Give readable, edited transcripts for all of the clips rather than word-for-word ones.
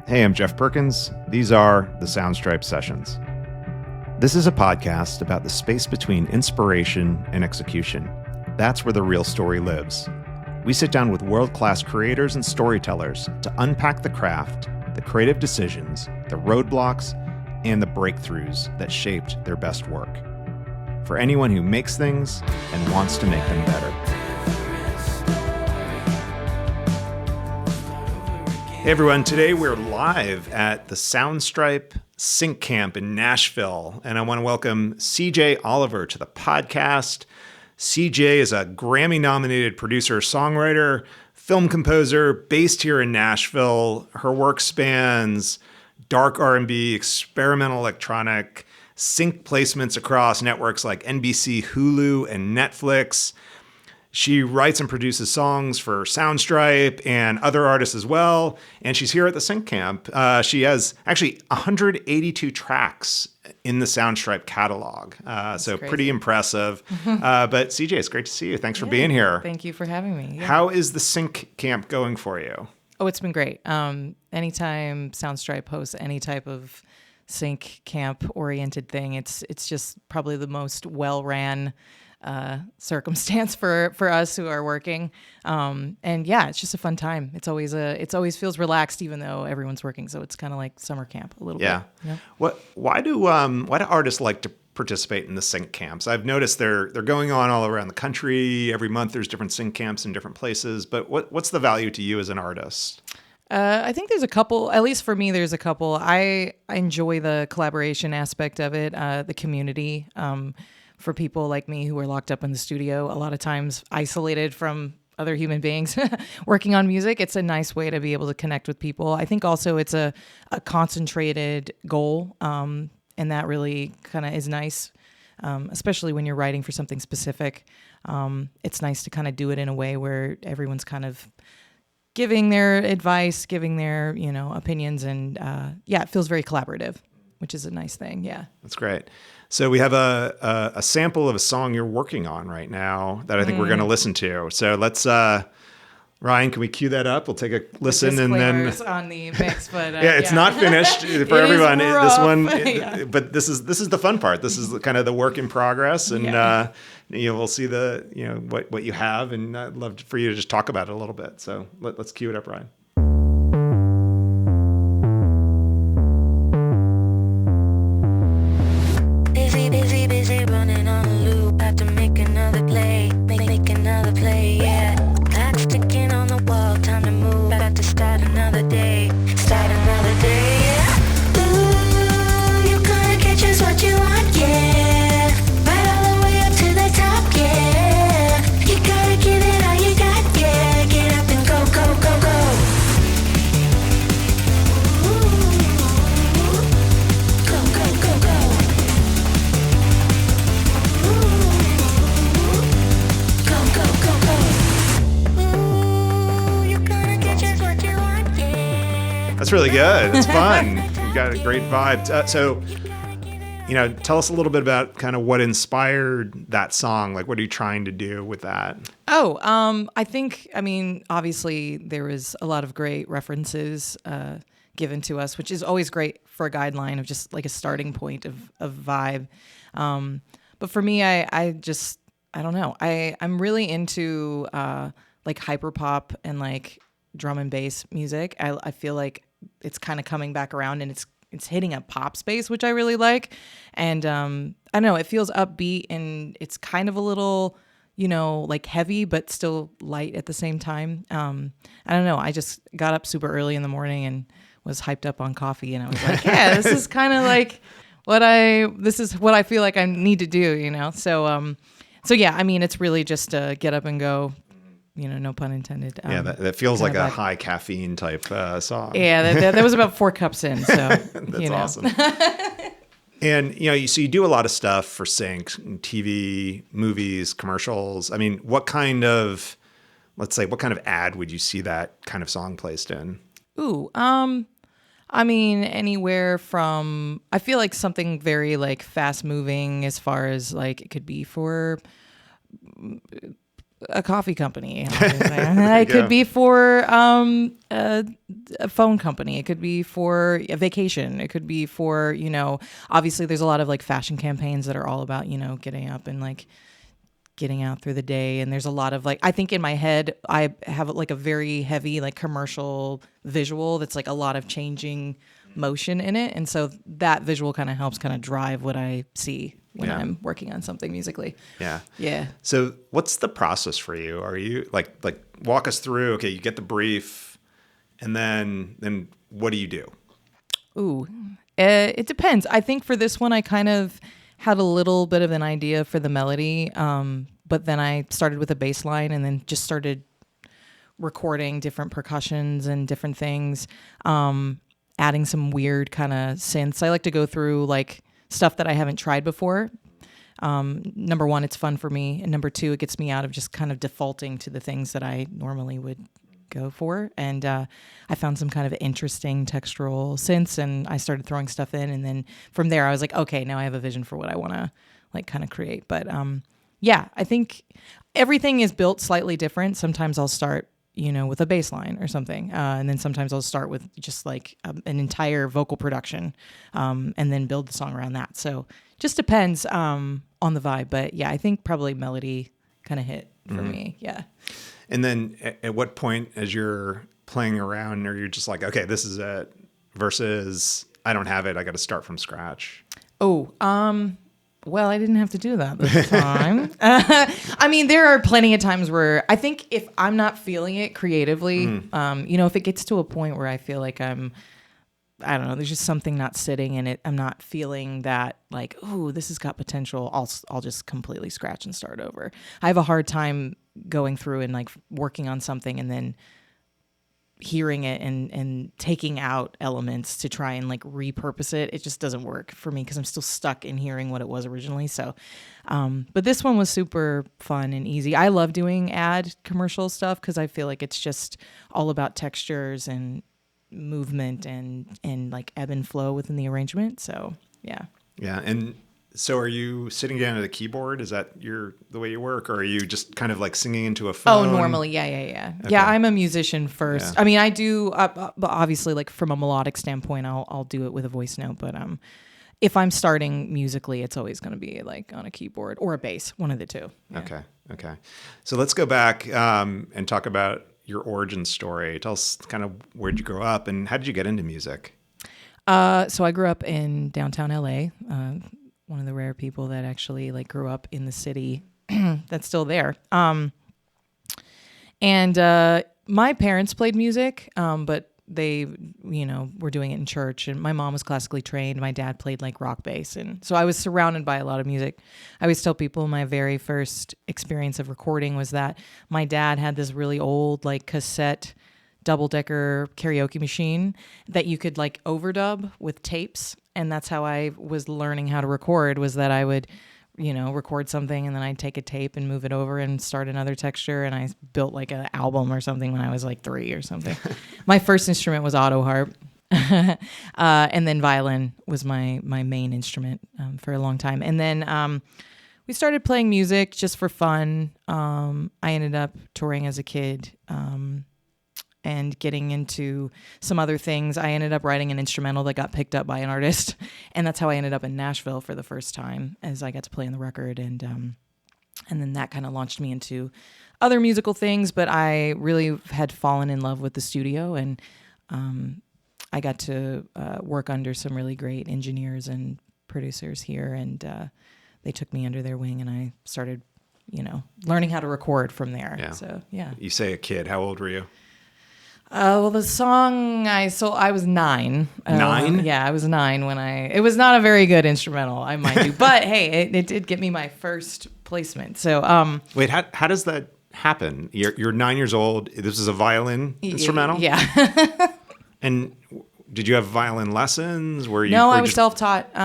Hey, I'm Jeff Perkins. These are the Soundstripe Sessions. This is a podcast about the space between inspiration and execution. That's where the real story lives. We sit down with world-class creators and storytellers to unpack the craft, the creative decisions, the roadblocks, and the breakthroughs that shaped their best work. For anyone who makes things and wants to make them better. Hey everyone, today we're live at the Soundstripe Sync Camp in Nashville, and I want to welcome CJ Oliver to the podcast. CJ is a Grammy-nominated producer, songwriter, film composer based here in Nashville. Her work spans dark R&B, experimental electronic, sync placements across networks like NBC, Hulu, and Netflix. She writes and produces songs for Soundstripe and other artists as well. And she's here at the Sync Camp. She has actually 182 tracks in the Soundstripe catalog. So crazy. Pretty impressive. But CJ, it's great to see you. Thanks for being here. Thank you for having me. Yeah. How is the Sync Camp going for you? Oh, it's been great. Anytime Soundstripe hosts any type of sync camp oriented thing, it's just probably the most well-ran circumstance for us who are working. And yeah, it's just a fun time. It's always feels relaxed, even though everyone's working. So it's kind of like summer camp a little bit. Yeah. Why do artists like to participate in the sync camps? I've noticed they're going on all around the country. Every month there's different sync camps in different places. But what's the value to you as an artist? I think there's a couple, at least for me, there's a couple. I enjoy the collaboration aspect of it, the community. For people like me who are locked up in the studio, a lot of times isolated from other human beings working on music, it's a nice way to be able to connect with people. I think also it's a concentrated goal, and that really kind of is nice, especially when you're writing for something specific. It's nice to kind of do it in a way where everyone's kind of giving their advice, giving their opinions, and it feels very collaborative, which is a nice thing. Yeah, that's great. So we have a sample of a song you're working on right now that I think we're going to listen to. So let's, Ryan, can we cue that up? We'll take a listen and then on the mix, but it's not finished for everyone. This one, yeah. But this is the fun part. This is kind of the work in progress, and we'll see what you have, and I'd love for you to just talk about it a little bit. So let's cue it up, Ryan. Busy running on a loop. Have to make another play, make another play, yeah. Clock ticking on the wall, time to move. About to start another day, yeah. Ooh, you gonna get just what you want, yeah. Right all the way up to the top, yeah. You gotta give it all you got, yeah. Get up and go, go, go, go. Ooh, go, go, go, go. That's really good. It's fun. You've got a great vibe. So, tell us a little bit about kind of what inspired that song. Like, what are you trying to do with that? Obviously there was a lot of great references given to us, which is always great for a guideline of just like a starting point of vibe. But for me, I don't know. I'm really into like hyperpop and like drum and bass music. I feel like it's kind of coming back around, and it's hitting a pop space, which I really like. And I don't know, it feels upbeat, and it's kind of a little, like heavy, but still light at the same time. I don't know. I just got up super early in the morning and was hyped up on coffee, and I was like, yeah, this is kind of like this is what I feel like I need to do, So yeah, it's really just to get up and go. No pun intended. That feels like a high caffeine type song. Yeah, that was about 4 cups in. So that's awesome. And so you do a lot of stuff for sync, TV, movies, commercials. What kind of ad would you see that kind of song placed in? Ooh, anywhere from, I feel like something very like fast moving, as far as like it could be for a coffee company. It could be for a phone company. It could be for a vacation. It could be for, obviously there's a lot of like fashion campaigns that are all about, getting up and like getting out through the day. And there's a lot of like, I think in my head, I have like a very heavy like commercial visual that's like a lot of changing motion in it. And so that visual kind of helps kind of drive what I see when I'm working on something musically. Yeah. Yeah. So what's the process for you? Are you like walk us through, okay, you get the brief and then what do you do? Ooh, it depends. I think for this one, I kind of had a little bit of an idea for the melody. But then I started with a bass line and then just started recording different percussions and different things. Adding some weird kind of synths. I like to go through like stuff that I haven't tried before. Number one, it's fun for me. And number two, it gets me out of just kind of defaulting to the things that I normally would go for. And I found some kind of interesting textural synths and I started throwing stuff in. And then from there, I was like, okay, now I have a vision for what I want to like kind of create. But yeah, I think everything is built slightly different. Sometimes I'll start with a bass line or something. And then sometimes I'll start with just like an entire vocal production and then build the song around that. So just depends on the vibe. But yeah, I think probably melody kind of hit for me. Yeah. And then at what point as you're playing around or you're just like, okay, this is it versus I don't have it. I got to start from scratch. Oh, well, I didn't have to do that this time. I mean, there are plenty of times where I think if I'm not feeling it creatively, if it gets to a point where I feel like I don't know, there's just something not sitting in it. I'm not feeling that like, oh, this has got potential. I'll just completely scratch and start over. I have a hard time going through and like working on something and then hearing it and taking out elements to try and like repurpose it. It just doesn't work for me because I'm still stuck in hearing what it was originally. So, but this one was super fun and easy. I love doing ad commercial stuff because I feel like it's just all about textures and movement and like ebb and flow within the arrangement. So yeah. Yeah. And so are you sitting down at a keyboard? Is that the way you work? Or are you just kind of like singing into a phone? Oh, normally. Yeah. Okay. Yeah, I'm a musician first. Yeah. I mean, I do, but obviously like from a melodic standpoint, I'll do it with a voice note. But if I'm starting musically, it's always going to be like on a keyboard or a bass, one of the two. Yeah. Okay. So let's go back and talk about your origin story. Tell us kind of where'd you grow up and how did you get into music? So I grew up in downtown LA. One of the rare people that actually like grew up in the city that's still there. And my parents played music, but they, were doing it in church. And my mom was classically trained. My dad played like rock bass. And so I was surrounded by a lot of music. I always tell people my very first experience of recording was that my dad had this really old like cassette double-decker karaoke machine that you could like overdub with tapes. And that's how I was learning how to record, was that I would, record something and then I'd take a tape and move it over and start another texture. And I built like an album or something when I was like 3 or something. My first instrument was auto harp. And then violin was my main instrument for a long time. And then we started playing music just for fun. I ended up touring as a kid. And getting into some other things. I ended up writing an instrumental that got picked up by an artist. And that's how I ended up in Nashville for the first time, as I got to play on the record. And then that kind of launched me into other musical things. But I really had fallen in love with the studio. And I got to work under some really great engineers and producers here. And they took me under their wing and I started, learning how to record from there. Yeah. So, yeah. You say a kid. How old were you? Well, the song I was 9. 9? Yeah, I was 9 when it was not a very good instrumental, I mind you. But hey, it did get me my first placement. So, wait, how does that happen? You're 9 years old. This is a violin instrumental? Yeah. And did you have violin lessons? No, I was self-taught.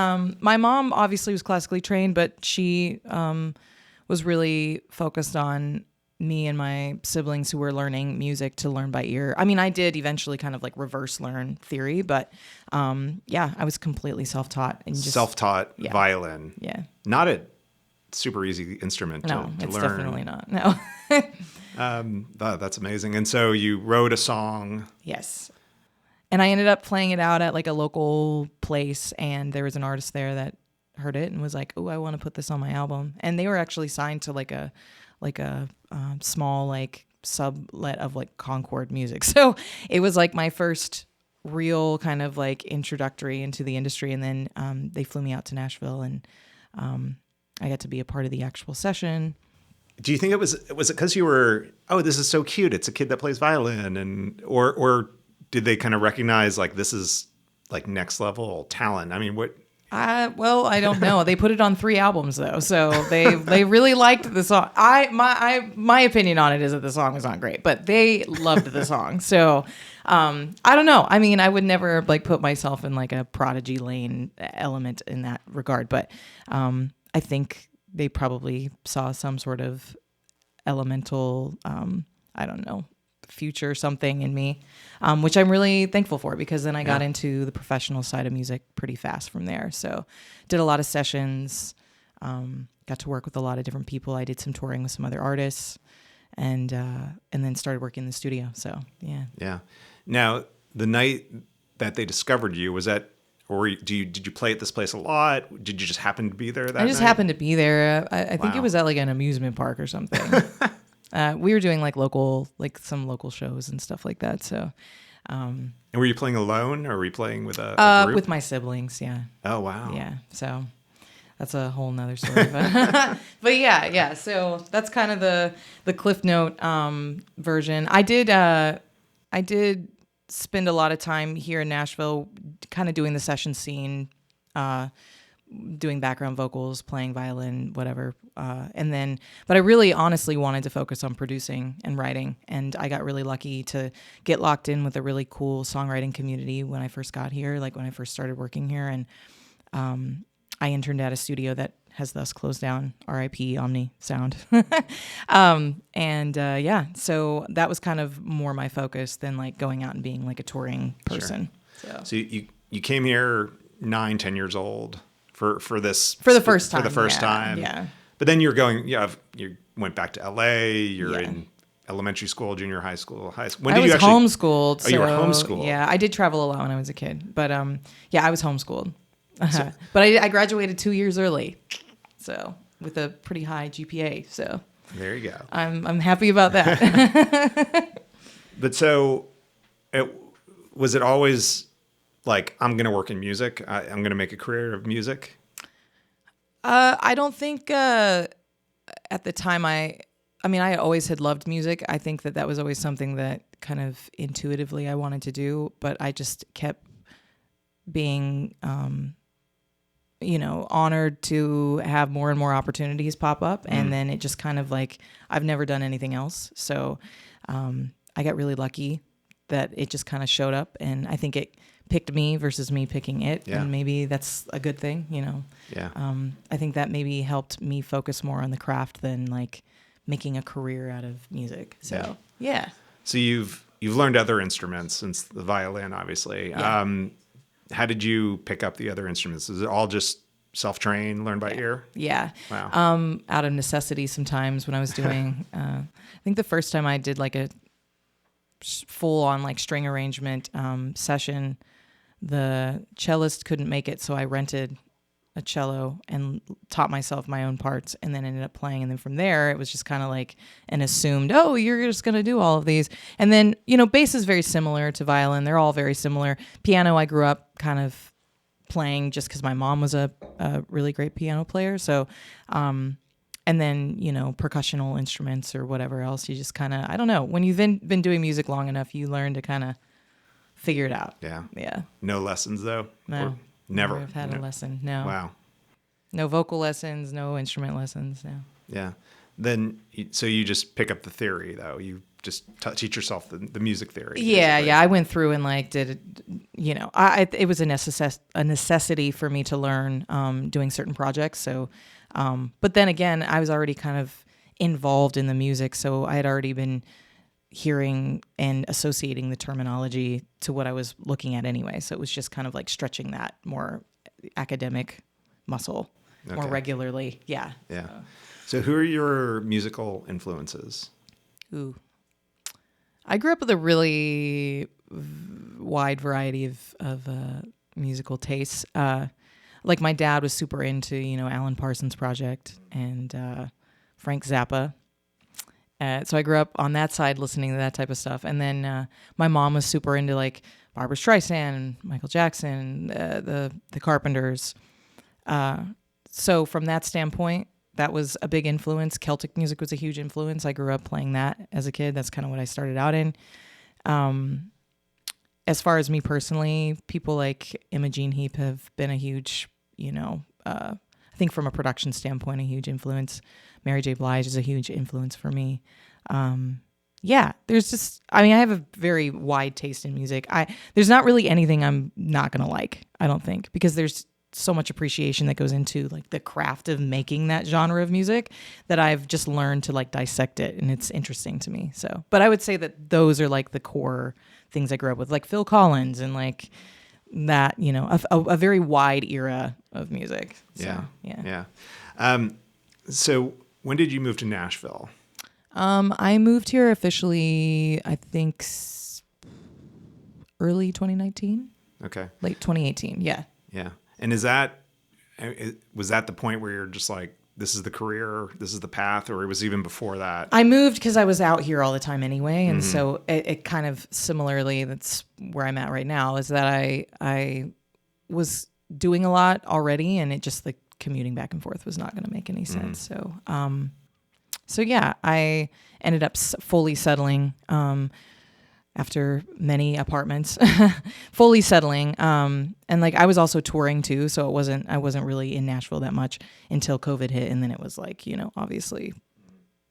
My mom obviously was classically trained, but she was really focused on me and my siblings who were learning music to learn by ear. I mean, I did eventually kind of like reverse learn theory, but yeah, I was completely self-taught and just self-taught violin. Yeah. Not at super easy instrument to No, it's learn. definitely not. No. That's amazing. And so you wrote a song. Yes. And I ended up playing it out at like a local place, and there was an artist there that heard it and was like, "Oh, I want to put this on my album." And they were actually signed to like a small like sublet of like Concord Music. So it was like my first real kind of like introductory into the industry. And then they flew me out to Nashville, and I got to be a part of the actual session. Do you think was it because you were, oh, this is so cute, it's a kid that plays violin, and or did they kind of recognize like this is like next level talent? I mean, what? Well, I don't know. They put it on 3 albums though, so they really liked the song. My opinion on it is that the song was not great, but they loved the song. So I don't know. I mean, I would never like put myself in like a Prodigy lane element in that regard, but I think they probably saw some sort of elemental, I don't know, future something in me, which I'm really thankful for, because then I got into the professional side of music pretty fast from there. So did a lot of sessions, got to work with a lot of different people. I did some touring with some other artists, and then started working in the studio. So yeah. Yeah. Now, the night that they discovered you, was that, or did you play at this place a lot? Did you just happen to be there that night? I just happened to be there. I think it was at like an amusement park or something. We were doing like some local shows and stuff like that. So, and were you playing alone, or were you playing with a group? with my siblings? Yeah. Oh wow. Yeah. So that's a whole nother story. But yeah. So that's kind of the Cliff Note version. I did spend a lot of time here in Nashville, kind of doing the session scene, doing background vocals, playing violin, whatever. But I really honestly wanted to focus on producing and writing. And I got really lucky to get locked in with a really cool songwriting community when I first got here, like when I first started working here. And I interned at a studio that has thus closed down, RIP Omni Sound. So that was kind of more my focus than like going out and being like a touring person. Sure. So you came here 9-10 years old for the first time. Yeah. But then you went back to LA. You're in elementary school, junior high school, high school. I was homeschooled. Oh, you were homeschooled. Yeah, I did travel a lot when I was a kid, but I was homeschooled. But I graduated 2 years early, so with a pretty high GPA. So there you go. I'm happy about that. But so, was it always like, I'm going to work in music? I'm going to make a career of music? I don't think at the time I always had loved music. I think that was always something that kind of intuitively I wanted to do, but I just kept being, honored to have more and more opportunities pop up. And then it just kind of like, I've never done anything else. So I got really lucky that it just kind of showed up, and I think it picked me versus me picking it. Yeah. And maybe that's a good thing, Yeah. I think that maybe helped me focus more on the craft than like making a career out of music. So yeah. So you've learned other instruments since the violin, obviously. Yeah. How did you pick up the other instruments? Is it all just self-trained, learned by ear? Yeah. Wow. Out of necessity sometimes when I was doing, I think the first time I did like a full on like string arrangement session, the cellist couldn't make it, so I rented a cello and taught myself my own parts, and then ended up playing. And then from there, it was just kind of like an assumed, oh, you're just going to do all of these. And then, bass is very similar to violin. They're all very similar. Piano, I grew up kind of playing just because my mom was a really great piano player. So, and then, percussional instruments or whatever else, you just kind of, I don't know. When you've been doing music long enough, you learn to kind of figure it out. Yeah. Yeah. No lessons though? No. Or never have had a lesson. No. Wow. No vocal lessons, no instrument lessons. No. Yeah. Then, so you just pick up the theory though. You just teach yourself the music theory. Yeah. Basically. Yeah. I went through and like did, it was a necessity for me to learn doing certain projects. So, but then again, I was already kind of involved in the music. So I had already been hearing and associating the terminology to what I was looking at anyway. So it was just kind of like stretching that more academic muscle. more regularly. Yeah. Yeah. So who are your musical influences? Ooh. I grew up with a really wide variety of musical tastes. Like my dad was super into, Alan Parsons Project and Frank Zappa. So I grew up on that side listening to that type of stuff. And then my mom was super into like Barbra Streisand, Michael Jackson, the Carpenters. So from that standpoint, that was a big influence. Celtic music was a huge influence. I grew up playing that as a kid. That's kind of what I started out in. As far as me personally, people like Imogen Heap have been a huge, I think from a production standpoint, a huge influence. Mary J. Blige is a huge influence for me. There's just, I have a very wide taste in music. There's not really anything I'm not going to like, I don't think, because there's so much appreciation that goes into like the craft of making that genre of music that I've just learned to like dissect it, and it's interesting to me. So, but I would say that those are like the core things I grew up with, like Phil Collins and like that, a very wide era of music. So, yeah. So when did you move to Nashville? I moved here officially, I think early 2019. Okay. Late 2018. Yeah. Yeah. And was that the point where you're just like, this is the career, this is the path, or it was even before that? I moved because I was out here all the time anyway. And so it kind of similarly, that's where I'm at right now, is that I was doing a lot already, and it just like commuting back and forth was not going to make any sense. So yeah, I ended up fully settling after many apartments, fully settling. And like I was also touring too, so I wasn't really in Nashville that much until COVID hit, and then it was like, obviously,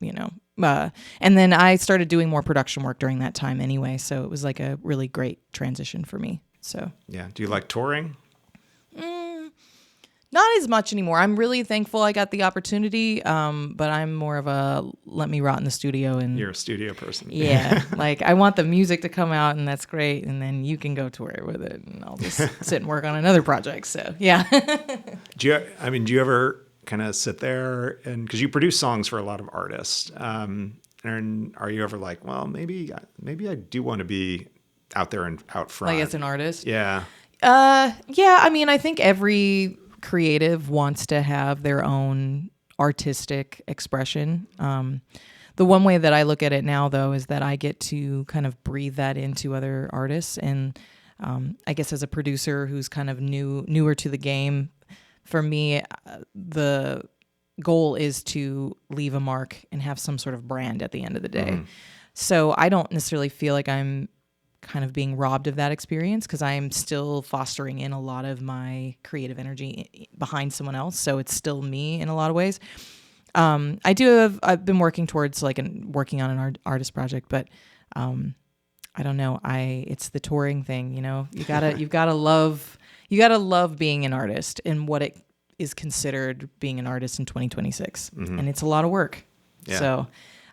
and then I started doing more production work during that time anyway, so it was like a really great transition for me. So yeah, do you like touring? Not as much anymore. I'm really thankful I got the opportunity, but I'm more of a let me rot in the studio. And you're a studio person. Yeah, like I want the music to come out, and that's great, and then you can go tour with it, and I'll just sit and work on another project. So yeah. Do you ever kind of sit there and because you produce songs for a lot of artists, and are you ever like, well, maybe I do want to be out there and out front, like as an artist? Yeah. Yeah. I think every creative wants to have their own artistic expression. The one way that I look at it now, though, is that I get to kind of breathe that into other artists. And I guess as a producer who's kind of newer to the game, for me, the goal is to leave a mark and have some sort of brand at the end of the day. So I don't necessarily feel like I'm kind of being robbed of that experience because I'm still fostering in a lot of my creative energy behind someone else. So it's still me in a lot of ways. I've been working towards working on an artist project, but I don't know. It's the touring thing, you've got to love being an artist and what it is considered being an artist in 2026. And it's a lot of work. Yeah. So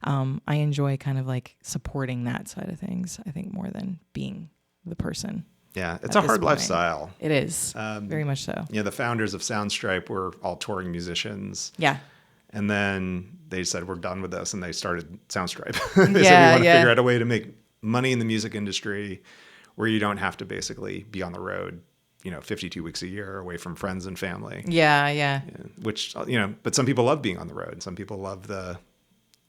I enjoy kind of like supporting that side of things, I think, more than being the person. Yeah, it's a hard lifestyle. It is, very much so. Yeah, the founders of Soundstripe were all touring musicians. Yeah. And then they said, we're done with this, and they started Soundstripe. They said, we want to figure out a way to make money in the music industry where you don't have to basically be on the road 52 weeks a year away from friends and family. Yeah. Which, but some people love being on the road. Some people love the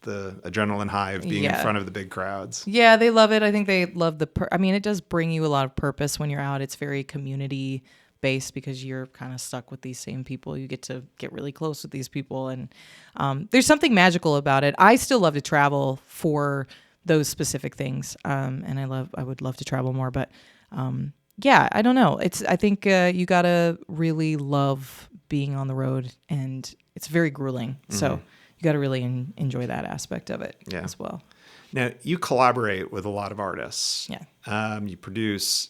adrenaline high of being in front of the big crowds. Yeah, they love it. I think they love it does bring you a lot of purpose when you're out. It's very community based because you're kind of stuck with these same people. You get to get really close with these people, and there's something magical about it. I still love to travel for those specific things, and I would love to travel more, but I don't know. I think you gotta really love being on the road, and it's very grueling. So you got to really enjoy that aspect of it as well. Now, you collaborate with a lot of artists. Yeah. You produce,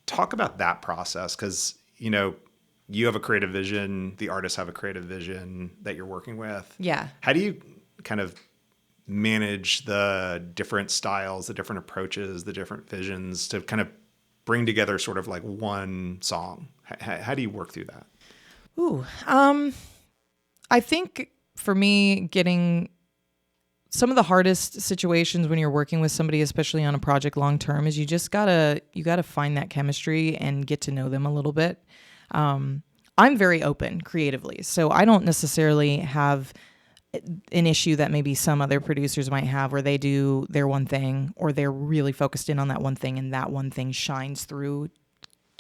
talk about that process because, you have a creative vision, the artists have a creative vision that you're working with. Yeah. How do you kind of manage the different styles, the different approaches, the different visions to kind of bring together sort of like one song? How do you work through that? Ooh, I think for me, getting some of the hardest situations when you're working with somebody, especially on a project long term, is you gotta find that chemistry and get to know them a little bit. I'm very open creatively, so I don't necessarily have an issue that maybe some other producers might have where they do their one thing or they're really focused in on that one thing and that one thing shines through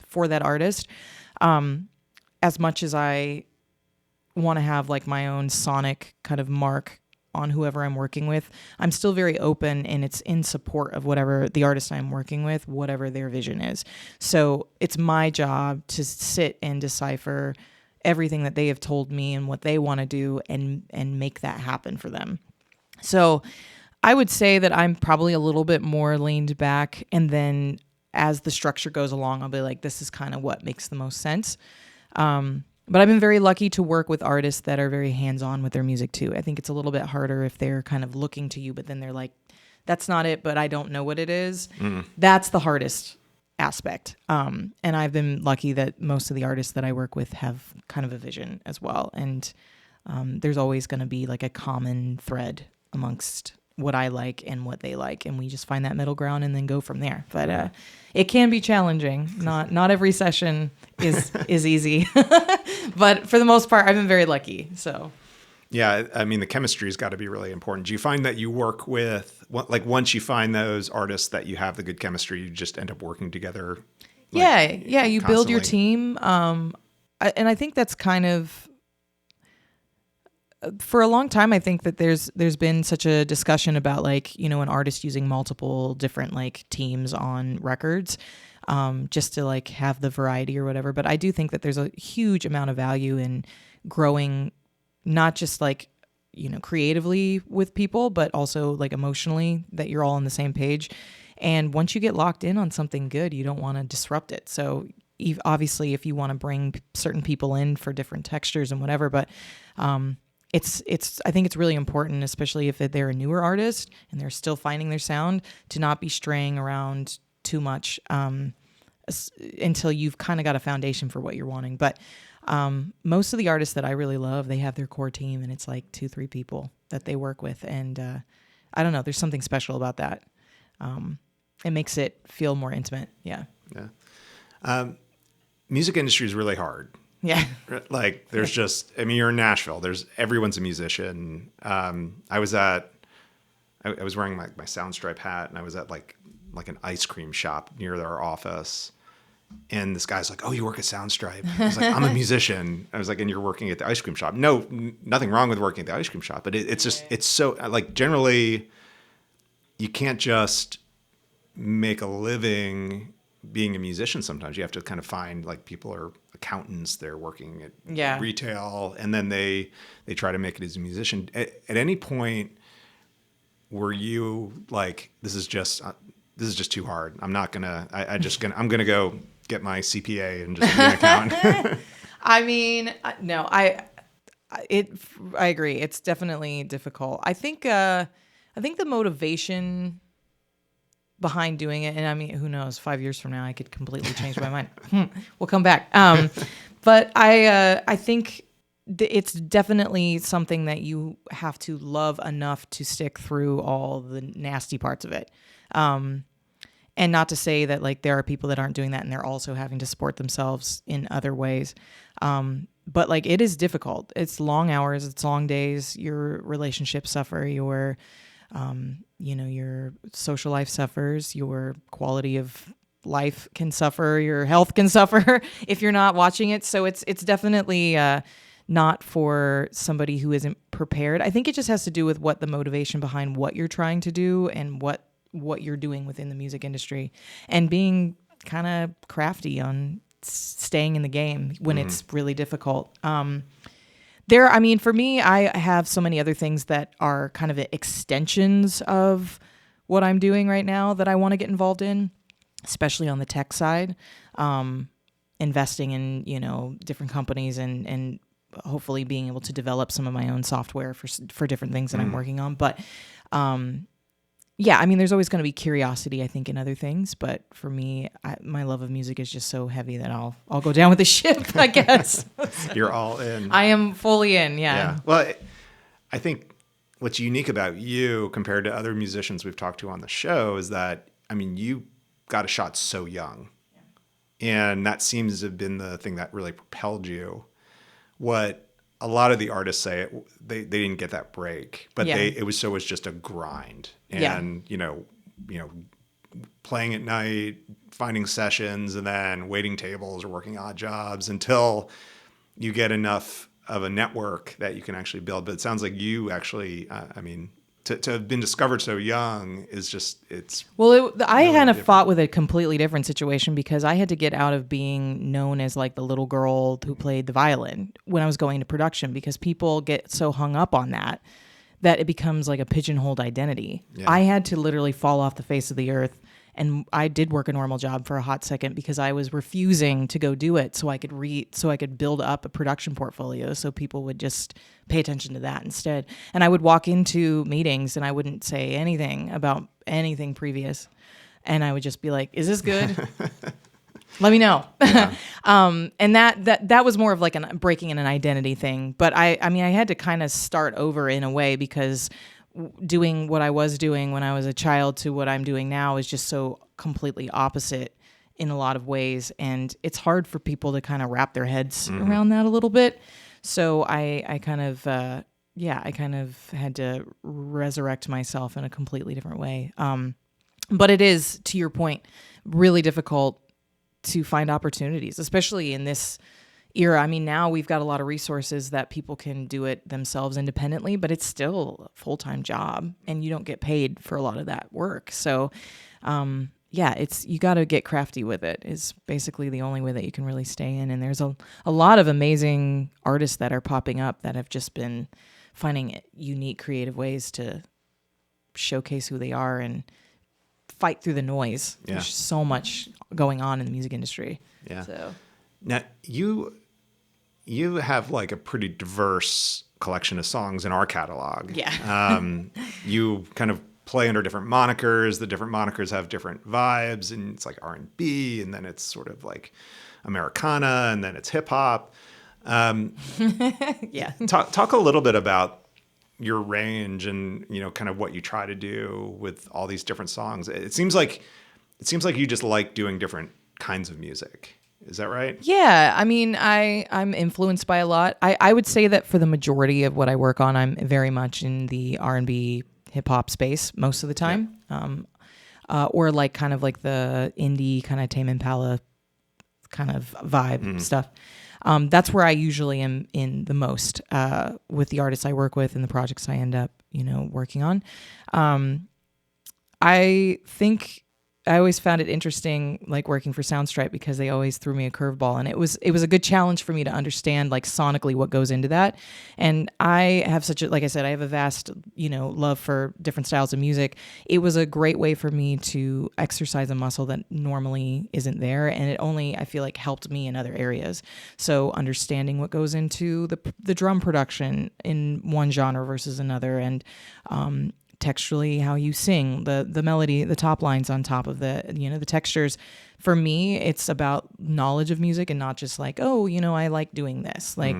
for that artist. As much as I want to have like my own sonic kind of mark on whoever I'm working with, I'm still very open, and it's in support of whatever the artist I'm working with, whatever their vision is. So it's my job to sit and decipher everything that they have told me and what they want to do and make that happen for them. So I would say that I'm probably a little bit more leaned back, and then as the structure goes along, I'll be like, this is kind of what makes the most sense. But I've been very lucky to work with artists that are very hands-on with their music too. I think it's a little bit harder if they're kind of looking to you, but then they're like, that's not it, but I don't know what it is. That's the hardest aspect. And I've been lucky that most of the artists that I work with have kind of a vision as well. And there's always going to be like a common thread amongst what I like and what they like, and we just find that middle ground and then go from there. But it can be challenging. Not every session is easy, but for the most part, I've been very lucky. So yeah, I mean, the chemistry's got to be really important. Do you find that you work with, like, once you find those artists that you have the good chemistry, you just end up working together? Like, yeah, you build your constantly? team, and I think that's kind of, for a long time, I think that there's been such a discussion about, like, you know, an artist using multiple different like teams on records, just to like have the variety or whatever. But I do think that there's a huge amount of value in growing, not just like, you know, creatively with people, but also like emotionally, that you're all on the same page. And once you get locked in on something good, you don't want to disrupt it. So obviously, if you want to bring certain people in for different textures and whatever, but it's I think it's really important, especially if they're a newer artist and they're still finding their sound, to not be straying around too much until you've kind of got a foundation for what you're wanting. But most of the artists that I really love, they have their core team, and it's like 2-3 people that they work with, and I don't know, there's something special about that. It makes it feel more intimate. Yeah. Music industry is really hard. Yeah. Like, there's just, I mean, you're in Nashville. Everyone's a musician. I was wearing my Soundstripe hat, and I was at like an ice cream shop near our office. And this guy's like, "Oh, you work at Soundstripe?" I was like, "I'm a musician." I was like, "And you're working at the ice cream shop?" No, nothing wrong with working at the ice cream shop, but it's just, it's so, like, generally you can't just make a living being a musician. Sometimes you have to kind of find, like, people are accountants, they're working at retail, and then they try to make it as a musician. At any point were you like, this is just too hard, I'm gonna go get my CPA and just be an accountant? I mean, no, I agree. It's definitely difficult. I think the motivation behind doing it, and I mean, who knows, 5 years from now, I could completely change my mind. We'll come back. But I think it's definitely something that you have to love enough to stick through all the nasty parts of it. And not to say that, like, there are people that aren't doing that and they're also having to support themselves in other ways. But, like, it is difficult. It's long hours. It's long days. Your relationships suffer. Your social life suffers. Your quality of life can suffer. Your health can suffer if you're not watching it. So it's definitely not for somebody who isn't prepared. I think it just has to do with what the motivation behind what you're trying to do and what you're doing within the music industry, and being kind of crafty on staying in the game when it's really difficult. For me, I have so many other things that are kind of extensions of what I'm doing right now that I want to get involved in, especially on the tech side, investing in, different companies and hopefully being able to develop some of my own software for different things that I'm working on. But, yeah, I mean, there's always going to be curiosity, I think, in other things. But for me, my love of music is just so heavy that I'll go down with the ship, I guess. You're all in. I am fully in, yeah. Well, I think what's unique about you compared to other musicians we've talked to on the show is that, I mean, you got a shot so young. And that seems to have been the thing that really propelled you. What a lot of the artists say, they didn't get that break, but it was just a grind. And, you know, playing at night, finding sessions, and then waiting tables or working odd jobs until you get enough of a network that you can actually build. But it sounds like you actually, I mean, to have been discovered so young is just, it's... Well, I kind of fought with a completely different situation because I had to get out of being known as like the little girl who played the violin when I was going to production, because people get so hung up on that it becomes like a pigeonholed identity. Yeah. I had to literally fall off the face of the earth. And I did work a normal job for a hot second because I was refusing to go do it so I could build up a production portfolio so people would just pay attention to that instead. And I would walk into meetings and I wouldn't say anything about anything previous. And I would just be like, is this good? Let me know. Yeah. And that was more of like breaking in an identity thing. But I mean, I had to kind of start over in a way because doing what I was doing when I was a child to what I'm doing now is just so completely opposite in a lot of ways. And it's hard for people to kind of wrap their heads around that a little bit. So I kind of had to resurrect myself in a completely different way. But it is, to your point, really difficult to find opportunities, especially in this era. I mean, now we've got a lot of resources that people can do it themselves independently, but it's still a full-time job and you don't get paid for a lot of that work. So, you got to get crafty with it is basically the only way that you can really stay in. And there's a lot of amazing artists that are popping up that have just been finding unique, creative ways to showcase who they are and fight through the noise. Yeah. There's so much going on in the music industry. Yeah. So now you have like a pretty diverse collection of songs in our catalog. Yeah. You kind of play under different monikers. The different monikers have different vibes, and it's like R&B, and then it's sort of like Americana, and then it's hip hop. Yeah. Talk a little bit about your range and, kind of what you try to do with all these different songs. It seems like you just like doing different kinds of music. Is that right? Yeah. I mean, I'm influenced by a lot. I would say that for the majority of what I work on, I'm very much in the R&B hip hop space most of the time. Yeah. Or like kind of like the indie kind of Tame Impala kind of vibe stuff. That's where I usually am in the most with the artists I work with and the projects I end up, working on. I think I always found it interesting, like working for Soundstripe, because they always threw me a curveball, and it was a good challenge for me to understand like sonically what goes into that. And I have like I said, I have a vast, love for different styles of music. It was a great way for me to exercise a muscle that normally isn't there, and it only, I feel like, helped me in other areas. So understanding what goes into the drum production in one genre versus another, and texturally how you sing, the melody, the top lines on top of the textures. For me, it's about knowledge of music and not just like, oh, I like doing this. Like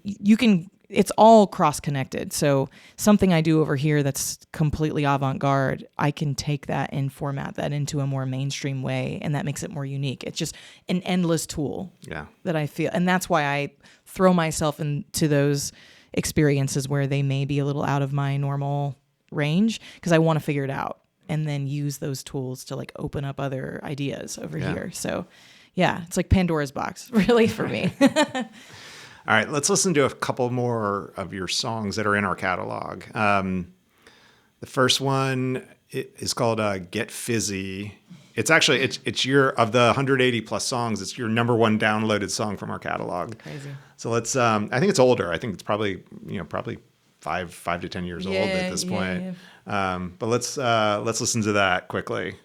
it's all cross connected. So something I do over here that's completely avant-garde, I can take that and format that into a more mainstream way, and that makes it more unique. It's just an endless tool that I feel. And that's why I throw myself into those experiences where they may be a little out of my normal range, because I want to figure it out and then use those tools to like open up other ideas over here. So yeah, it's like Pandora's box really for me. All right, let's listen to a couple more of your songs that are in our catalog. The first one is called Get Fizzy. It's actually, it's your, of the 180 plus songs, it's your number one downloaded song from our catalog. Crazy. So let's, I think it's older. I think it's probably 5 to 10 years old at this point. Yeah. But let's listen to that quickly.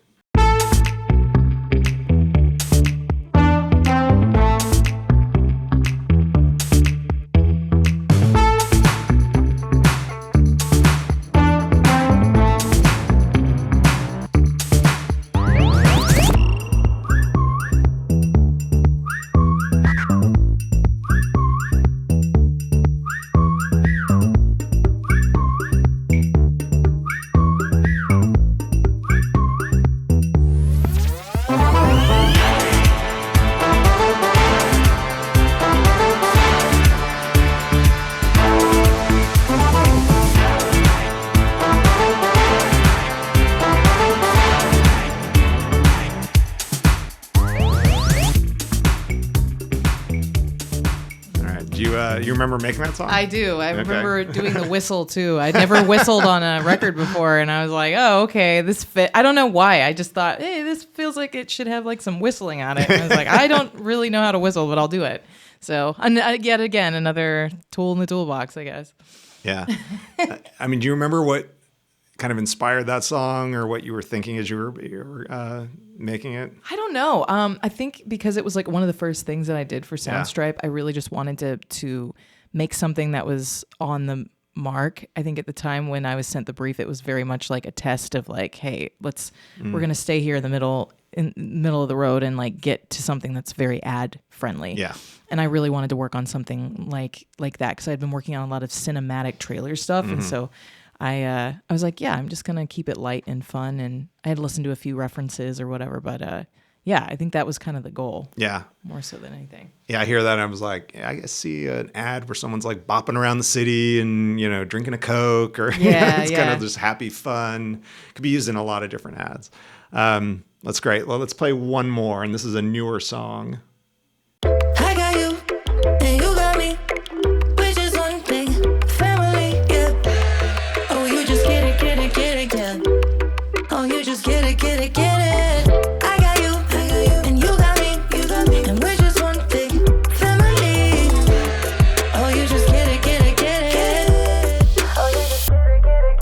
you remember making that song? I do. I remember doing the whistle too. I'd never whistled on a record before, and I was like, "Oh, okay, this fit." I don't know why. I just thought, "Hey, this feels like it should have like some whistling on it." And I was like, "I don't really know how to whistle, but I'll do it." So, and yet again, another tool in the toolbox, I guess. Yeah. I mean, do you remember what kind of inspired that song, or what you were thinking as you were making it? I don't know. I think because it was like one of the first things that I did for Soundstripe, I really just wanted to make something that was on the mark. I think at the time when I was sent the brief, it was very much like a test of like, hey, we're going to stay here in the middle of the road and like get to something that's very ad friendly. Yeah. And I really wanted to work on something like that because I'd been working on a lot of cinematic trailer stuff. And so I was like, yeah, I'm just going to keep it light and fun. And I had listened to a few references or whatever, but yeah, I think that was kind of the goal. Yeah. More so than anything. Yeah, I hear that and I was like, yeah, I see an ad where someone's like bopping around the city and, drinking a Coke or it's kind of just happy fun. Could be used in a lot of different ads. That's great. Well, let's play one more, and this is a newer song. I got you, and you got me. We're just one big family, yeah. Oh, you just get it, yeah. Oh, you just get it, get it. I got you, and you got me, and we're just one big family. Oh, you just get it. Oh, you just get it.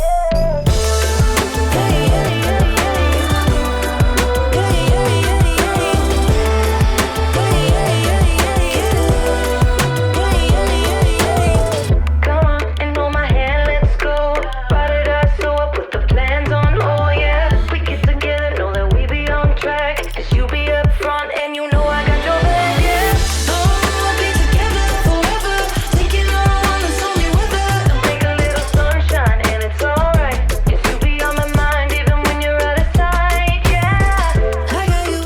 Come on and hold my hand, let's go. Ride it out, so I put the plans on. Oh yeah, we get together, know that we be on track. 'Cause you be up front and you know I got your back, yeah. Oh, we'll be together forever. Taking on that's only with her. Make a little sunshine and it's alright. 'Cause you be on my mind even when you're out of sight, yeah. I got you,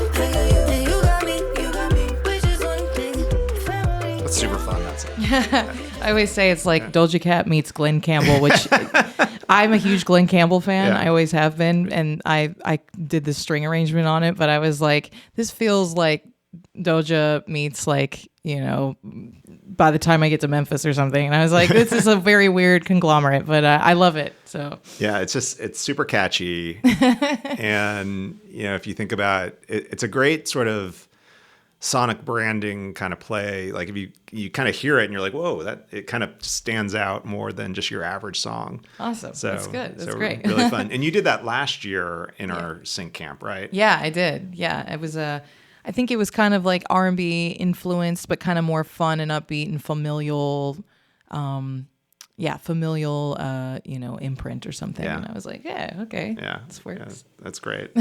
and you got me. We're just one big family. That's super fun. That's I always say it's like Doja Cat meets Glenn Campbell, which I'm a huge Glenn Campbell fan. Yeah. I always have been. And I did the string arrangement on it, but I was like, this feels like Doja meets like, by the time I get to Memphis or something. And I was like, this is a very weird conglomerate, but I love it. So yeah, it's super catchy. And, if you think about it, it's a great sort of sonic branding kind of play. Like if you kind of hear it and you're like, whoa, that it kind of stands out more than just your average song. Awesome. So That's good. That's great. Really fun. And you did that last year in our sync camp, right? Yeah, I did. Yeah, it was I think it was kind of like R&B influenced, but kind of more fun and upbeat and familial, imprint or something. Yeah. And I was like, yeah, okay. Yeah. This works. Yeah, that's great.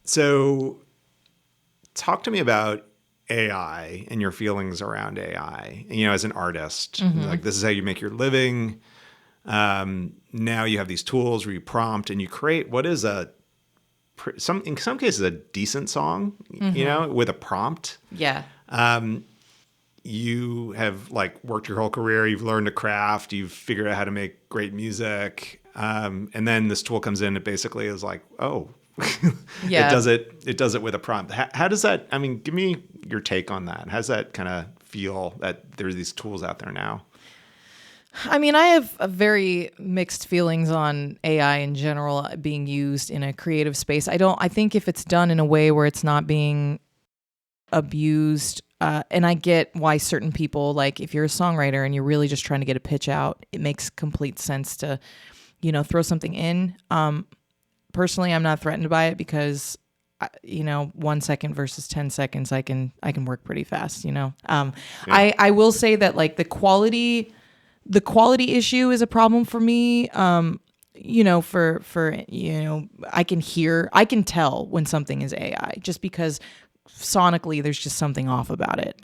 So talk to me about AI and your feelings around AI, as an artist. Like this is how you make your living. Now you have these tools where you prompt and you create what is in some cases a decent song, with a prompt. Yeah. You have like worked your whole career. You've learned to craft. You've figured out how to make great music. And then this tool comes in. It basically is like, oh, yeah. It does it with a prompt. How does that? I mean, give me your take on that. How does that kind of feel that there's these tools out there now? I mean, I have a very mixed feelings on AI in general being used in a creative space. I think if it's done in a way where it's not being abused, and I get why certain people, like if you're a songwriter and you're really just trying to get a pitch out, it makes complete sense to, throw something in. Personally, I'm not threatened by it because, 1 second versus 10 seconds, I can work pretty fast. I will say that like the quality issue is a problem for me. I can tell when something is AI just because sonically there's just something off about it.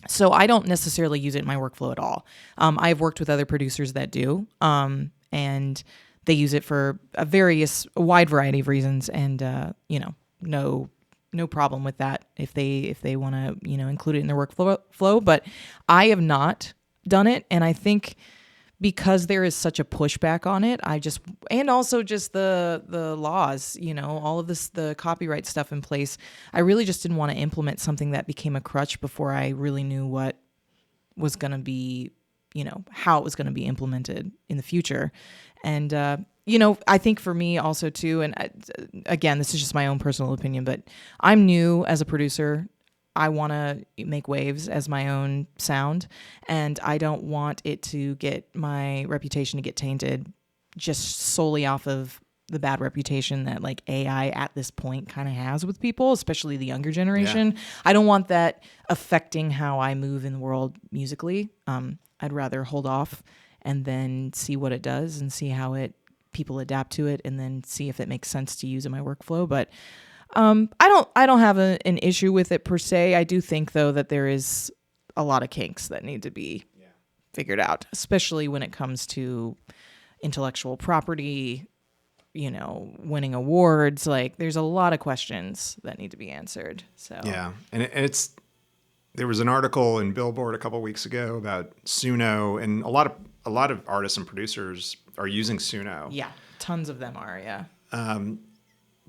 So I don't necessarily use it in my workflow at all. I've worked with other producers that do, and they use it for a wide variety of reasons, and no problem with that if they want to include it in their workflow. But I have not done it, and I think because there is such a pushback on it, and also just the laws, all of this, the copyright stuff in place, I really just didn't want to implement something that became a crutch before I really knew what was going to be, how it was going to be implemented in the future. And, I think for me also too, and again, this is just my own personal opinion, but I'm new as a producer. I want to make waves as my own sound, and I don't want it to get my reputation to get tainted just solely off of the bad reputation that like AI at this point kind of has with people, especially the younger generation. Yeah. I don't want that affecting how I move in the world musically. I'd rather hold off and then see what it does and see how people adapt to it, and then see if it makes sense to use in my workflow. But I don't have an issue with it per se. I do think though that there is a lot of kinks that need to be figured out, especially when it comes to intellectual property, winning awards. Like there's a lot of questions that need to be answered. So yeah, and there was an article in Billboard a couple of weeks ago about Suno, and a lot of artists and producers are using Suno. Yeah, tons of them are. Yeah,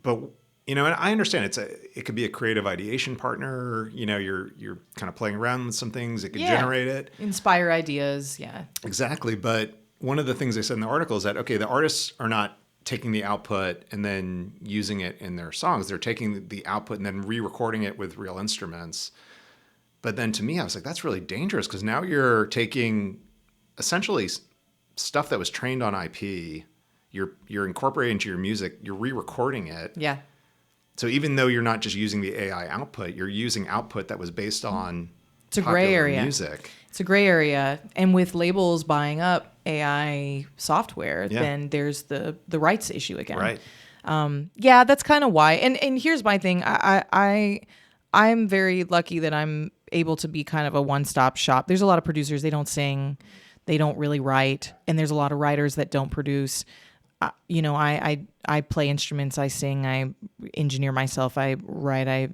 but and I understand it could be a creative ideation partner. You're kind of playing around with some things. It could generate it, inspire ideas. Yeah, exactly. But one of the things they said in the article is that the artists are not taking the output and then using it in their songs. They're taking the output and then re-recording it with real instruments. But then to me, I was like, that's really dangerous, because now you're taking essentially stuff that was trained on IP. You're incorporating into your music. You're re-recording it. Yeah. So even though you're not just using the AI output, you're using output that was based on it's a gray area. Music. It's a gray area. And with labels buying up AI software, then there's the rights issue again. Right. That's kind of why. And here's my thing. I'm very lucky that I'm able to be kind of a one-stop shop. There's a lot of producers, they don't sing, they don't really write, and there's a lot of writers that don't produce. I play instruments, I sing, I engineer myself, I write, I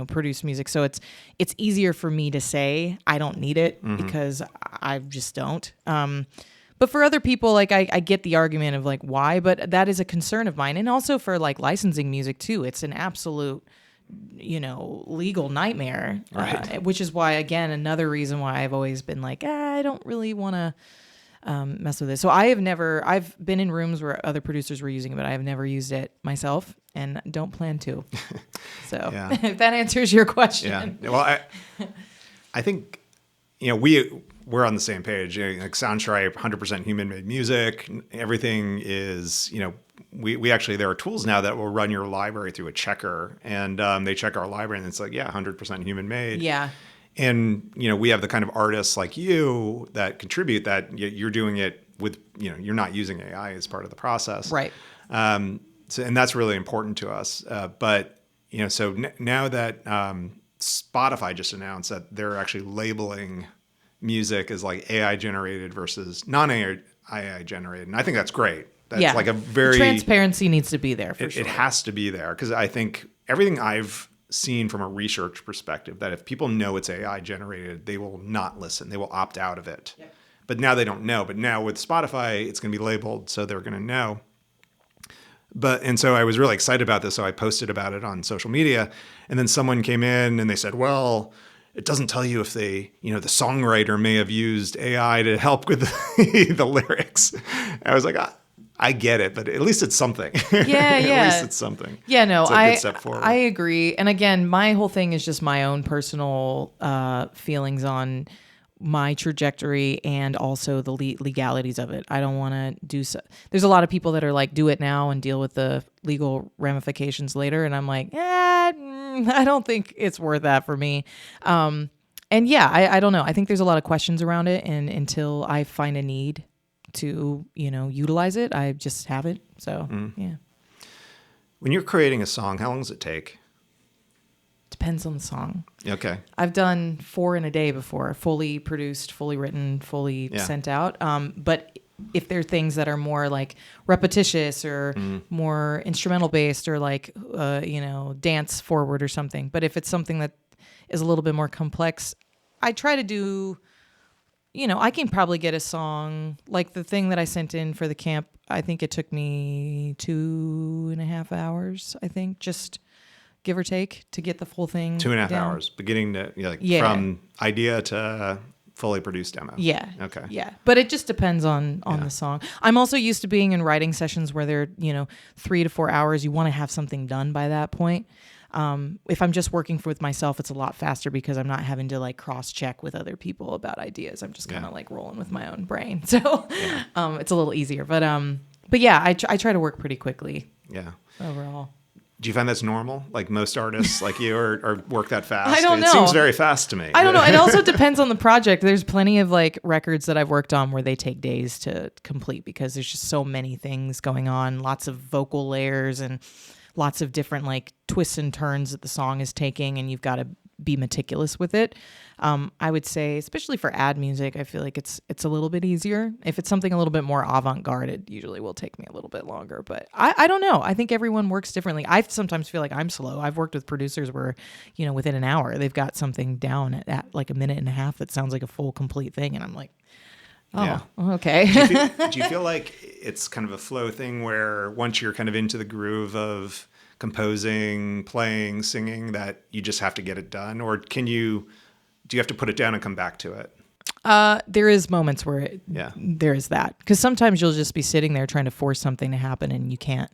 produce music. So it's easier for me to say I don't need it because I just don't. But for other people, like I get the argument of like why, but that is a concern of mine, and also for like licensing music too. It's an absolute legal nightmare, right. Which is why, again, another reason why I've always been like, I don't really want to mess with it. So I've been in rooms where other producers were using it, but I have never used it myself and don't plan to. So if that answers your question. Yeah. Well, I think, we're on the same page. Like Soundstripe, 100% human-made music. Everything is, we actually, there are tools now that will run your library through a checker, and they check our library, and it's like, 100% human-made. Yeah. And, we have the kind of artists like you that contribute that you're doing it with, you're not using AI as part of the process. Right. And that's really important to us. But, so now that Spotify just announced that they're actually labeling music as like AI generated versus non-AI generated. And I think that's great. That's like a very... Transparency needs to be there for sure. It has to be there, because I think everything I've seen from a research perspective, that if people know it's AI generated, they will not listen. They will opt out of it. Yep. But now they don't know. But now with Spotify, it's going to be labeled, so they're going to know. And so I was really excited about this, so I posted about it on social media. And then someone came in and they said, well, it doesn't tell you if the songwriter may have used AI to help with the lyrics. I was like, I get it, but at least it's something. Yeah, At least it's something. Yeah, no, it's a good step forward. I agree. And again, my whole thing is just my own personal feelings on my trajectory and also the legalities of it. I don't want to do so. There's a lot of people that are like, do it now and deal with the legal ramifications later. And I'm like, I don't think it's worth that for me. And I don't know. I think there's a lot of questions around it. And until I find a need to, utilize it, I just haven't. So, yeah. When you're creating a song, how long does it take? Depends on the song. Okay. I've done 4 in a day before, fully produced, fully written, fully sent out. But if there are things that are more like repetitious or more instrumental based or like, dance forward or something. But if it's something that is a little bit more complex, I try to do, I can probably get a song like the thing that I sent in for the camp. I think it took me 2.5 hours, I think, just give or take, to get the full thing 2.5 down. hours, beginning to from idea to fully produced demo. Yeah. Okay. Yeah. But it just depends on the song. I'm also used to being in writing sessions where they're, 3 to 4 hours. You want to have something done by that point. If I'm just working with myself, it's a lot faster because I'm not having to like cross check with other people about ideas. I'm just kind of like rolling with my own brain. So it's a little easier. But yeah, I try to work pretty quickly. Yeah. Overall. Do you find that's normal? Like most artists like you or work that fast? I don't know. It seems very fast to me. I don't know. It also depends on the project. There's plenty of like records that I've worked on where they take days to complete because there's just so many things going on, lots of vocal layers and lots of different like twists and turns that the song is taking, and you've got to be meticulous with it. I would say, especially for ad music, I feel like it's a little bit easier. If it's something a little bit more avant-garde, it usually will take me a little bit longer. But I don't know. I think everyone works differently. I sometimes feel like I'm slow. I've worked with producers where, within an hour, they've got something down at like a minute and a half that sounds like a full, complete thing. And I'm like, okay. Do you feel like it's kind of a flow thing where once you're kind of into the groove of composing, playing, singing, that you just have to get it done? Or do you have to put it down and come back to it? There is moments where there is that. Because sometimes you'll just be sitting there trying to force something to happen and you can't.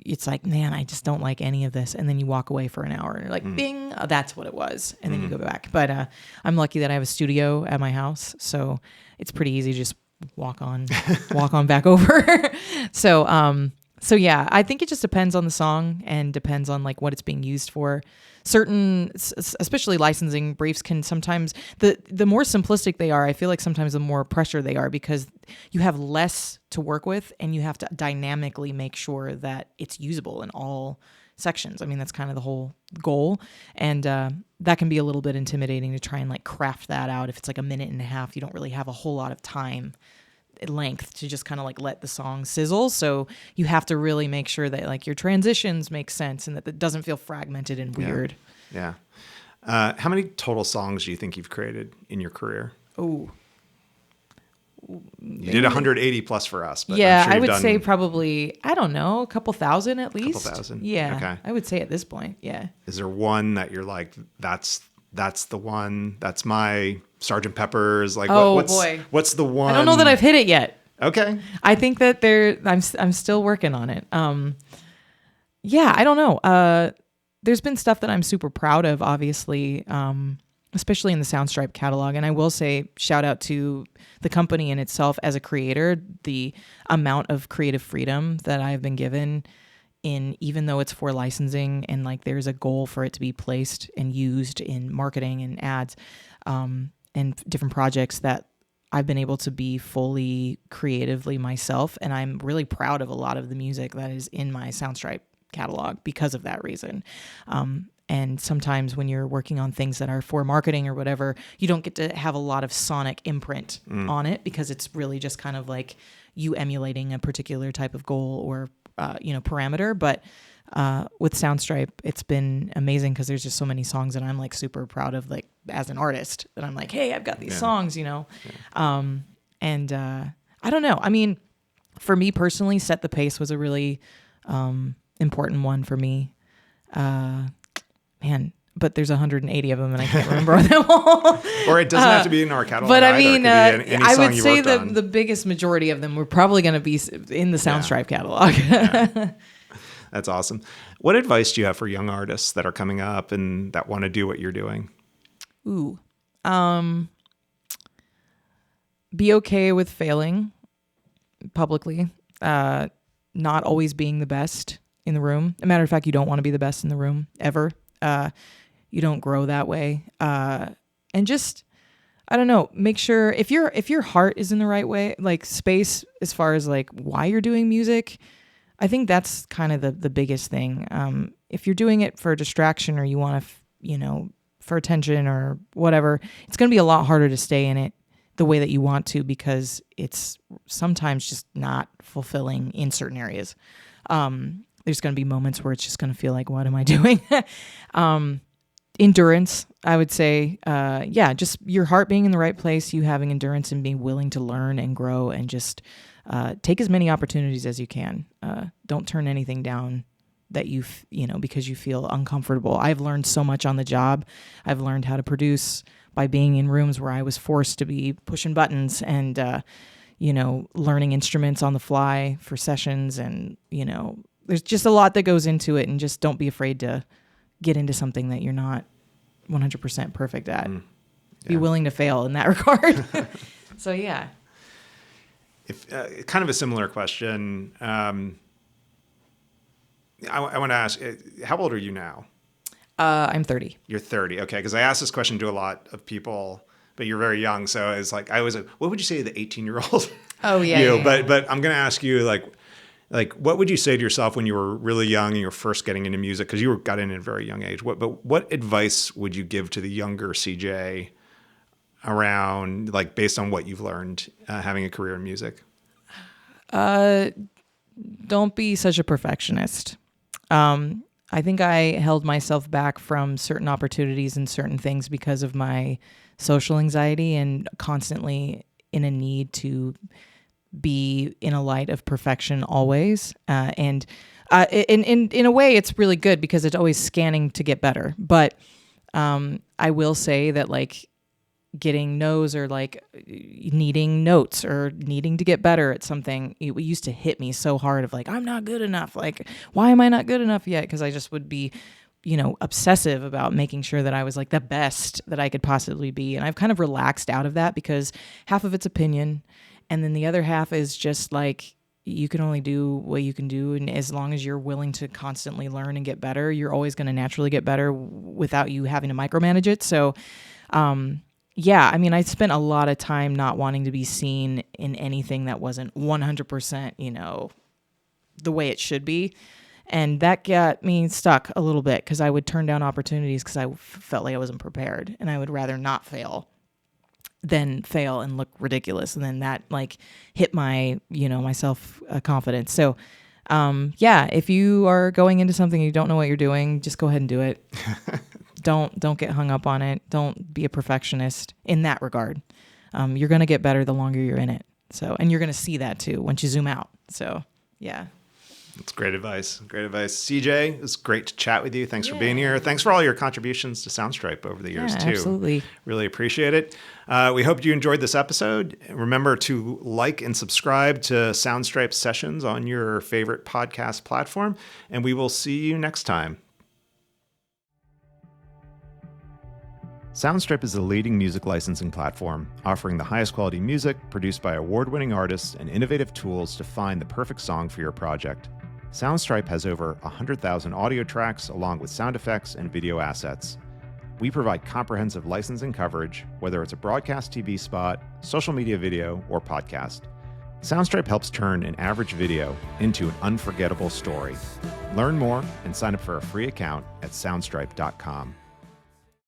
It's like, man, I just don't like any of this. And then you walk away for an hour and you're like, bing, that's what it was. And then you go back. But I'm lucky that I have a studio at my house. So it's pretty easy to just walk on back over. So yeah, I think it just depends on the song and depends on like what it's being used for. Certain, especially licensing briefs can sometimes, the more simplistic they are, I feel like sometimes the more pressure they are because you have less to work with and you have to dynamically make sure that it's usable in all sections. I mean, that's kind of the whole goal. And that can be a little bit intimidating to try and like craft that out. If it's like a minute and a half, you don't really have a whole lot of time length to just kind of like let the song sizzle. So you have to really make sure that like your transitions make sense and that it doesn't feel fragmented and weird. Yeah. How many total songs do you think you've created in your career? Oh, you did 180 plus for us. But yeah, I'm sure I would say probably, I don't know, a couple thousand at least. A couple thousand. Yeah. Okay. I would say at this point. Yeah. Is there one that you're like, that's the one, that's my Sgt. Pepper's, like, boy, what's the one? I don't know that I've hit it yet. Okay. I think that I'm still working on it. Yeah, I don't know. There's been stuff that I'm super proud of, obviously, especially in the Soundstripe catalog. And I will say, shout out to the company in itself as a creator, the amount of creative freedom that I've been given even though it's for licensing and like there's a goal for it to be placed and used in marketing and ads, and different projects, that I've been able to be fully creatively myself. And I'm really proud of a lot of the music that is in my Soundstripe catalog because of that reason. And sometimes when you're working on things that are for marketing or whatever, you don't get to have a lot of sonic imprint on it because it's really just kind of like you emulating a particular type of goal or parameter. But with Soundstripe, it's been amazing because there's just so many songs that I'm like super proud of, like as an artist, that I'm like, hey, I've got these songs, I don't know. I mean, for me personally, Set the Pace was a really important one for me. But there's 180 of them and I can't remember them all. Or it doesn't have to be in our catalog. But I either. mean, any I song would you say worked on. the biggest majority of them were probably going to be in the Soundstripe catalog. That's awesome. What advice do you have for young artists that are coming up and that want to do what you're doing? Ooh. Be okay with failing publicly. Not always being the best in the room. As a matter of fact, you don't want to be the best in the room ever. You don't grow that way. And just, I don't know, make sure if your heart is in the right way, like space as far as like why you're doing music, I think that's kind of the biggest thing. If you're doing it for distraction or you want to, for attention or whatever, it's going to be a lot harder to stay in it the way that you want to because it's sometimes just not fulfilling in certain areas. There's going to be moments where it's just going to feel like, what am I doing? Endurance, I would say, just your heart being in the right place, you having endurance and being willing to learn and grow and just take as many opportunities as you can. Don't turn anything down that because you feel uncomfortable. I've learned so much on the job. I've learned how to produce by being in rooms where I was forced to be pushing buttons and, learning instruments on the fly for sessions. And, there's just a lot that goes into it, and just don't be afraid to get into something that you're not 100% perfect at. Be willing to fail in that regard. So, yeah. If kind of a similar question, I want to ask, how old are you now? I'm 30. You're 30. Okay. Because I asked this question to a lot of people, but you're very young. So it's like, I was like, what would you say to the 18-year-old? Oh, yeah. you? Yeah. But I'm going to ask you, like, what would you say to yourself when you were really young and you were first getting into music? Because you got in at a very young age. What advice would you give to the younger CJ around, like, based on what you've learned having a career in music? Don't be such a perfectionist. I think I held myself back from certain opportunities and certain things because of my social anxiety and constantly in a need to be in a light of perfection always. In a way, it's really good because it's always scanning to get better. But I will say that, like, getting no's or like needing notes or needing to get better at something, it used to hit me so hard of like, I'm not good enough. Like, why am I not good enough yet? Because I just would be, obsessive about making sure that I was like the best that I could possibly be. And I've kind of relaxed out of that because half of it's opinion. And then the other half is just like, you can only do what you can do. And as long as you're willing to constantly learn and get better, you're always going to naturally get better without you having to micromanage it. So, yeah, I mean, I spent a lot of time not wanting to be seen in anything that wasn't 100%, the way it should be. And that got me stuck a little bit because I would turn down opportunities because I felt like I wasn't prepared. And I would rather not fail than fail and look ridiculous. And then that like hit my, my self-confidence. So, if you are going into something you don't know what you're doing, just go ahead and do it. Don't get hung up on it. Don't be a perfectionist in that regard. You're going to get better the longer you're in it. So, and you're going to see that too once you zoom out. So, yeah. That's great advice. Great advice. CJ, it was great to chat with you. Thanks for being here. Thanks for all your contributions to Soundstripe over the years too. Absolutely. Really appreciate it. We hope you enjoyed this episode. Remember to like and subscribe to Soundstripe sessions on your favorite podcast platform, and we will see you next time. Soundstripe is the leading music licensing platform, offering the highest quality music produced by award-winning artists and innovative tools to find the perfect song for your project. Soundstripe has over 100,000 audio tracks along with sound effects and video assets. We provide comprehensive licensing coverage, whether it's a broadcast TV spot, social media video, or podcast. Soundstripe helps turn an average video into an unforgettable story. Learn more and sign up for a free account at soundstripe.com.